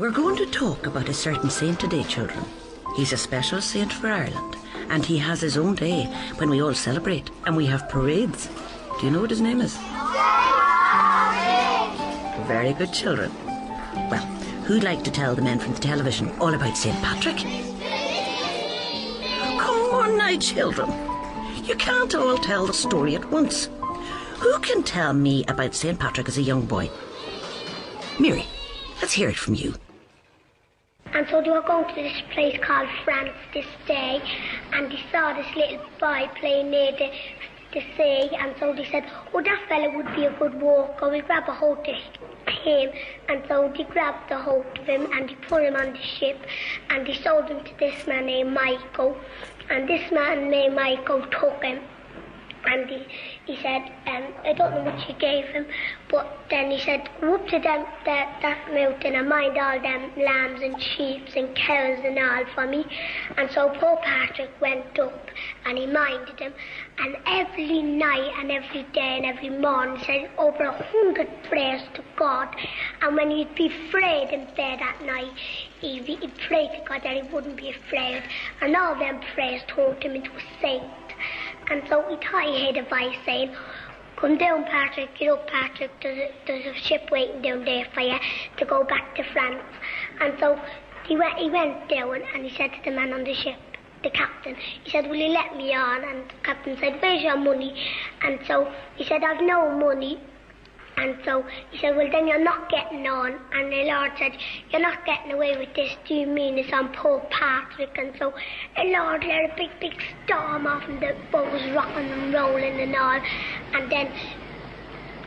We're going to talk about a certain saint today, children. He's a special saint for Ireland, and he has his own day when we all celebrate and we have parades. Do you know what his name is? Very good, children. Well, who'd like to tell the men from the television all about St.Patrick? Come on now, children. You can't all tell the story at once. Who can tell me about St.Patrick as a young boy? Mary, let's hear it from you. And so they were going to this place called France this day, and they saw this little boy playing near the sea, and so they said, oh, that fella would be a good walker, we'll grab a hold of him. And so they grabbed a hold of him and they put him on the ship, and they sold him to this man named Michael, and this man named Michael took him. And he said, I don't know what she gave him, but then he said, go up to that mountain and mind all them lambs and sheep and cows and all for me. And so poor Patrick went up and he minded them. And every night and every day and every morning he said over 100 prayers to God. And when he'd be afraid in bed at night, he'd pray to God that he wouldn't be afraid. And all them prayers turned him into a saint. And so he thought he heard a voice saying, come down, Patrick, get up, Patrick, there's a ship waiting down there for you to go back to France. And so he went down and he said to the man on the ship, the captain, he said, will you let me on? And the captain said, where's your money? And so he said, I've no money. And so he said, well, then you're not getting on. And the Lord said, you're not getting away with this. Do you mean it's on poor Patrick? And so the Lord let a big storm off, and the boat was rocking and rolling and all. And then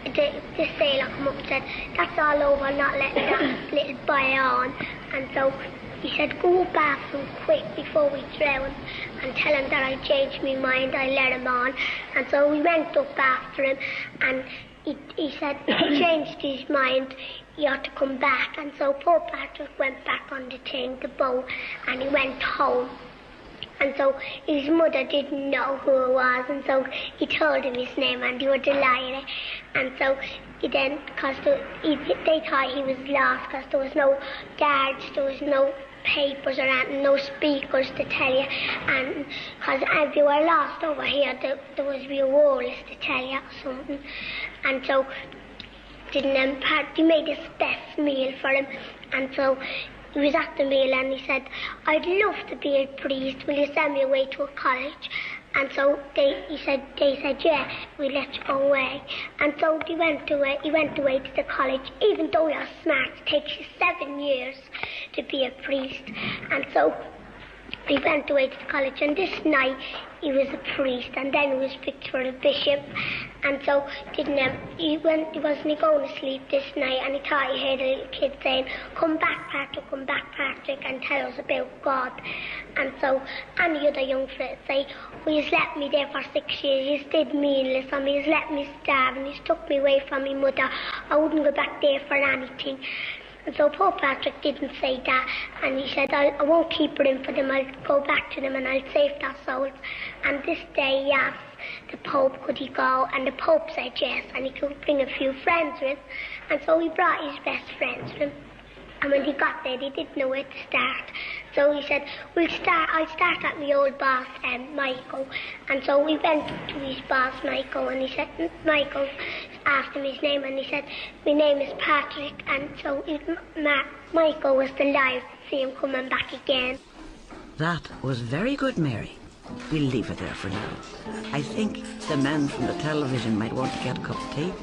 the sailor come up and said, that's all over, not letting that little boy on. And so he said, go back and quick before we drown, and tell him that I changed my mind, I let him on. And so we went up after him, and he said he changed his mind, he ought to come back. And so poor Patrick went back on the boat, and he went home. And so his mother didn't know who it was, and so he told him his name, and they were delighted. And so they thought he was lost, because there was no guards, there was no papers or anything, no speakers to tell you, and because if you were lost over here, there was rewards to tell you something. And so they made this best meal for him, and so he was at the meal and he said, I'd love to be a priest, will you send me away to a college? And so they said, yeah, we'll let you go away. And so he went away to the college, even though you're smart, it takes you 7 years to be a priest. And so he went away to the college, and this night he was a priest, and then he was picked for a bishop. And so he wasn't going to sleep this night, and he thought he heard a little kid saying, come back, Patrick, and tell us about God. And so any other young fella say, well, he's let me there for 6 years, he's did meanless on me, he's let me starve, and he's took me away from my mother, I wouldn't go back there for anything. And so poor Patrick didn't say that, and he said, I won't keep it in for them, I'll go back to them and I'll save their souls. And this day he asked the Pope, could he go? And the Pope said yes, and he could bring a few friends with him. And so he brought his best friends with him. And when he got there, they didn't know where to start. So he said, I'll start at my old boss, Michael. And so we went to his boss, Michael, and he said, Michael asked him his name, and he said, my name is Patrick. And so Michael was delighted to see him coming back again. That was very good, Mary. We'll leave it there for now. I think the men from the television might want to get a cup of tea.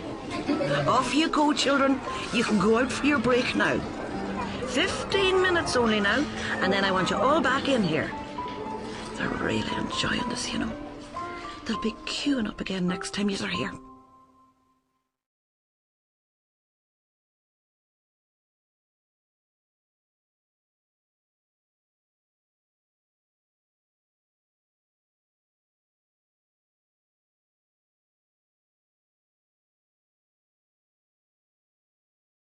Off you go, children. You can go out for your break now. 15 minutes only now, and then I want you all back in here. They're really enjoying this, you know. They'll be queuing up again next time you're here.